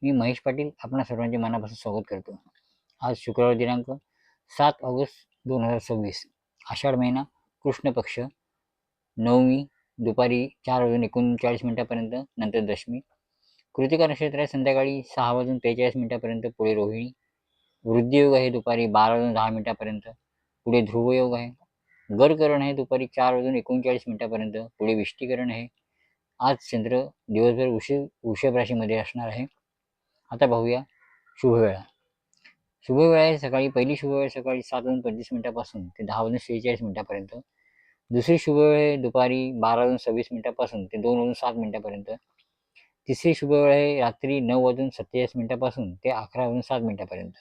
मी महेश पाटील आपणा सर्वांचे मनापासून स्वागत करतो. आज शुक्रवार दिनांक 7 ऑगस्ट 2026, आषाढ महिना, कृष्ण पक्ष, नवमी, दुपारी 4:39 नंतर दशमी. कृतिका नक्षत्र आहे संध्याकाळी 6:43 पुढे रोहिणी. वृद्धियोग आहे दुपारी 12:10 पुढे ध्रुवयोग आहे. गरकरण आहे दुपारी 4:39 पुढे विष्टीकरण आहे. आज चंद्र दिवसभर वृषभ राशीमध्ये असणार आहे. आता पाहूया शुभवेळा. शुभवेळा आहे सकाळी, पहिली शुभवेळ सकाळी 7:25 ते 10:46 दुसरी शुभवेळ आहे दुपारी 12:26 ते 2:07 तिसरी शुभवेळ आहे रात्री 9:47 ते 11:07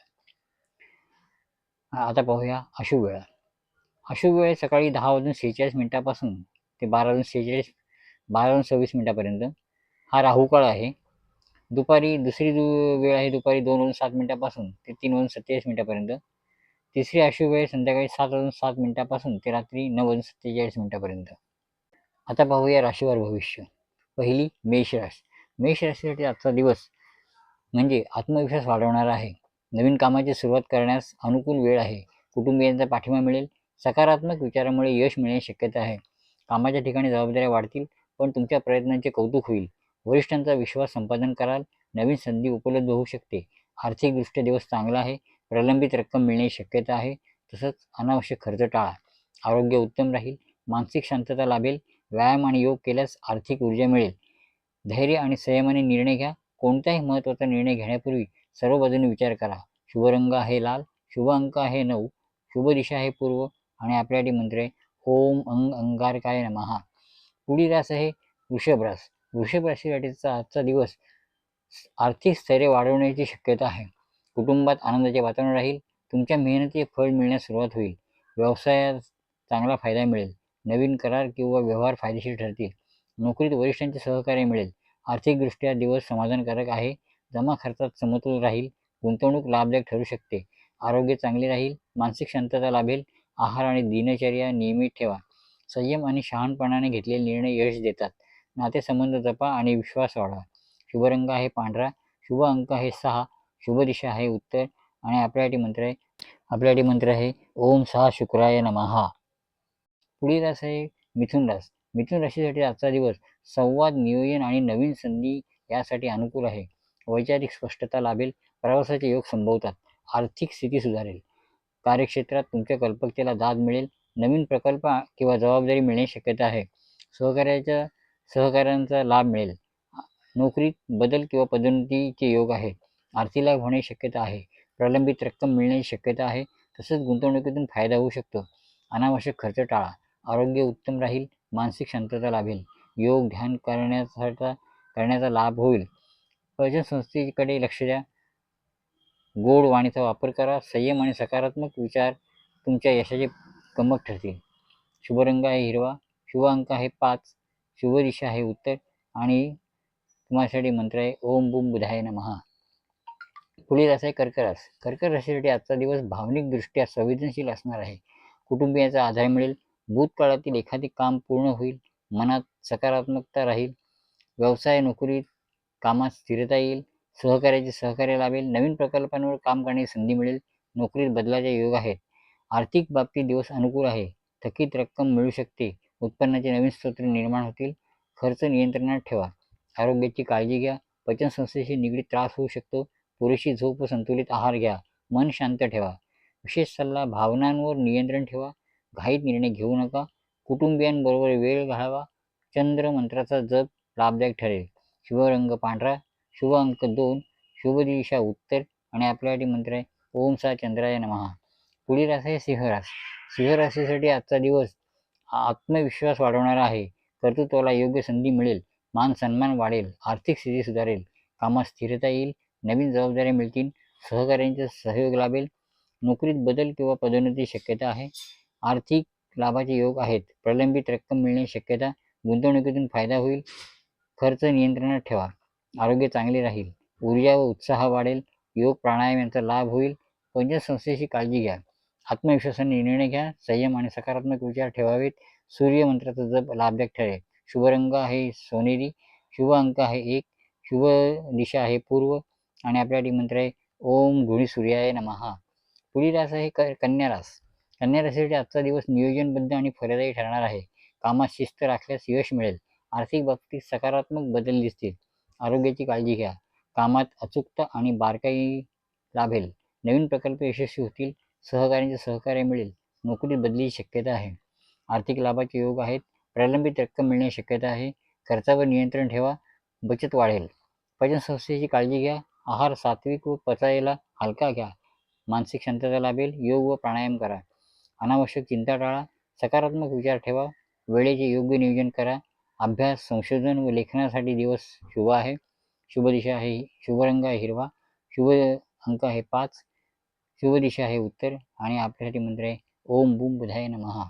आता पाहूया अशुभ वेळा. अशुभ वेळ सकाळी 10:46 ते 12:26 हा राहुकाळ आहे. दुपारी दुसरी वेळ आहे दुपारी 2:07 ते 3:47 तिसरी अशुभ वेळ संध्याकाळी 7:07 ते रात्री 9:47 आता पाहूया राशीवार भविष्य. पहिली मेष राशी. मेष राशीसाठी आजचा दिवस म्हणजे आत्मविश्वास वाढवणारा आहे. नवीन कामाची सुरुवात करण्यास अनुकूल वेळ आहे. कुटुंबियांचा पाठिंबा मिळेल. सकारात्मक विचारामुळे यश मिळण्याची शक्यता आहे. कामाच्या ठिकाणी जबाबदाऱ्या वाढतील, पण तुमच्या प्रयत्नांचे कौतुक होईल. वरिष्ठांचा विश्वास संपादन कराल. नवीन संधी उपलब्ध होऊ शकते. आर्थिकदृष्ट्या दिवस चांगला आहे. प्रलंबित रक्कम मिळण्याची शक्यता आहे. तसंच अनावश्यक खर्च टाळा. आरोग्य उत्तम राहील. मानसिक शांतता लाभेल. व्यायाम आणि योग केल्यास आर्थिक ऊर्जा मिळेल. धैर्य आणि संयमाने निर्णय घ्या. कोणताही महत्त्वाचा निर्णय घेण्यापूर्वी सर्व बाजूने विचार करा. शुभ रंग आहे लाल. शुभ अंक आहे 9. शुभ दिशा आहे पूर्व. आणि आपल्यासाठी मंत्र आहे ओम अंगारकाय नमः. पुढील रास आहे वृषभ रास. वृषभ राशीसाठीचा आजचा दिवस आर्थिक स्थैर्य वाढवण्याची शक्यता आहे. कुटुंबात आनंदाचे वातावरण राहील. तुमच्या मेहनतीचे फळ मिळण्यास सुरुवात होईल. व्यवसायात चांगला फायदा मिळेल. नवीन करार किंवा व्यवहार फायदेशीर ठरतील. नोकरीत वरिष्ठांचे सहकार्य मिळेल. आर्थिकदृष्ट्या दिवस समाधानकारक आहे. जमा खर्चात समतोल राहील. गुंतवणूक लाभदायक ठरू शकते. आरोग्य चांगले राहील. मानसिक शांतता लाभेल. आहार आणि दिनचर्या नियमित ठेवा. संयम आणि शहाणपणाने घेतलेले निर्णय यश देतात. नातेसंबंध जपा आणि विश्वास वाढवा. शुभ रंग आहे पांढरा. शुभ अंक आहे 6. शुभ दिशा आहे उत्तर. आणि आपल्यासाठी मंत्र आहे ओम सहा शुक्राय नमः. पुढील रास आहे मिथुन रास. मिथुन राशीसाठी आजचा दिवस संवाद, नियोजन आणि नवीन संधी यासाठी अनुकूल आहे. वैचारिक स्पष्टता लाभेल. प्रवासाचे योग संभवतात. आर्थिक स्थिती सुधारेल. कार्यक्षेत्रात तुमच्या कल्पकतेला दाद मिळेल. नवीन प्रकल्प किंवा जबाबदारी मिळण्याची शक्यता आहे. सहकार्यांचा लाभ मिळेल. नोकरीत बदल किंवा पदोन्नतीचे योग आहेत. आर्थिक लाभ होण्याची शक्यता आहे. प्रलंबित रक्कम मिळण्याची शक्यता आहे. तसंच गुंतवणुकीतून फायदा होऊ शकतो. अनावश्यक खर्च टाळा. आरोग्य उत्तम राहील. मानसिक शांतता लाभेल. योग ध्यान करण्याचा लाभ होईल. पचन संस्थेकडे लक्ष द्या. गोड वाणीचा वापर करा. संयम आणि सकारात्मक विचार तुमच्या यशाचे कमक ठरतील. शुभ रंग आहे हिरवा. शुभ अंक आहे 5. शुभ दिशा आहे उत्तर. आणि तुम्हासाठी मंत्र आहे ओम बुम बुधाय नमः. पुढील रास आहे कर्क रास. कर्क राशीसाठी आजचा दिवस भावनिकदृष्ट्या संवेदनशील असणार आहे. कुटुंबियांचा आधार मिळेल. भूतकाळातील एखादे काम पूर्ण होईल. मनात सकारात्मकता राहील. व्यवसाय नोकरीत कामात स्थिरता येईल. सहकार्याचे सहकार्य लाभेल. नवीन प्रकल्पांवर काम करण्याची संधी मिळेल. नोकरीत बदलाचे योग आहेत. आर्थिक बाबतीत दिवस अनुकूल आहे. थकीत रक्कम मिळू शकते. उत्पन्नाचे नवीन स्रोत निर्माण होतील. खर्च नियंत्रणात ठेवा. आरोग्याची काळजी घ्या. पचनसंस्थेशी निगडीत त्रास होऊ शकतो. पुरेशी झोप व संतुलित आहार घ्या. मन शांत ठेवा. विशेष सल्ला भावनांवर नियंत्रण ठेवा. घाईत निर्णय घेऊ नका. कुटुंबियांबरोबर वेळ घालवा. चंद्र मंत्राचा जप लाभदायक ठरेल. शुभ रंग पांढरा. शुभ अंक 2. शुभ दिशा उत्तर. आणि आपल्यासाठी मंत्र आहे ओम सा चंद्राय नमः. पुढील रास आहे सिंह रास. सिंह राशीसाठी आजचा दिवस आत्मविश्वास वाढवणारा आहे. कर्तृत्वाला योग्य संधी मिळेल. मान सन्मान वाढेल. आर्थिक स्थिती सुधारेल. कामात स्थिरता येईल. नवीन जबाबदाऱ्या मिळतील. सहकाऱ्यांचा सहयोग लाभेल. नोकरीत बदल किंवा पदोन्नतीची शक्यता आहे. आर्थिक लाभाचे योग आहेत. प्रलंबित रक्कम मिळण्याची शक्यता. गुंतवणुकीतून फायदा होईल. खर्च नियंत्रणात ठेवा. आरोग्य चांगले राहील. ऊर्जा व उत्साह वाढेल. योग प्राणायाम यांचा लाभ होईल. पचनसंस्थेची काळजी घ्या. आत्मविश्वासाने निर्णय घ्या. संयम आणि सकारात्मक विचार ठेवावेत. सूर्य मंत्राचा जप लाभदायक ठरेल. शुभ रंग आहे सोनेरी. शुभ अंक आहे 1. शुभ दिशा आहे पूर्व. आणि आपल्यासाठी मंत्र आहे ओम गुणी सूर्याय नमः. पुढील रास आहे कन्या रास. कन्या राशीसाठी आजचा दिवस नियोजनबद्ध आणि फलदायी ठरणार आहे. कामात शिस्त राखल्यास यश मिळेल. आर्थिक बाबतीत सकारात्मक बदल दिसतील. आरोग्याची काळजी घ्या. कामात अचूकता आणि बारकाई लाभेल. नवीन प्रकल्प यशस्वी होतील. सहकार्यांचे सहकार्य मिळेल. नोकरीत बदलीची शक्यता आहे. आर्थिक लाभाचे योग आहेत. प्रलंबित रक्कम मिळण्याची शक्यता आहे. खर्चावर नियंत्रण ठेवा. बचत वाढेल. पचनसंस्थेची काळजी घ्या. आहार सात्विक व पचायला हलका घ्या. मानसिक शांतता लाभेल. योग व प्राणायाम करा. अनावश्यक चिंता टाळा. सकारात्मक विचार ठेवा. वेळेचे योग्य नियोजन करा. अभ्यास, संशोधन व लेखनासाठी दिवस शुभ आहे. शुभ दिशा आहे, शुभ रंग आहे हिरवा. शुभ अंक आहे 5. शुभ दिशा आहे उत्तर. आणि आपल्यासाठी मंत्र आहे ओम बूम बुधाय नमः.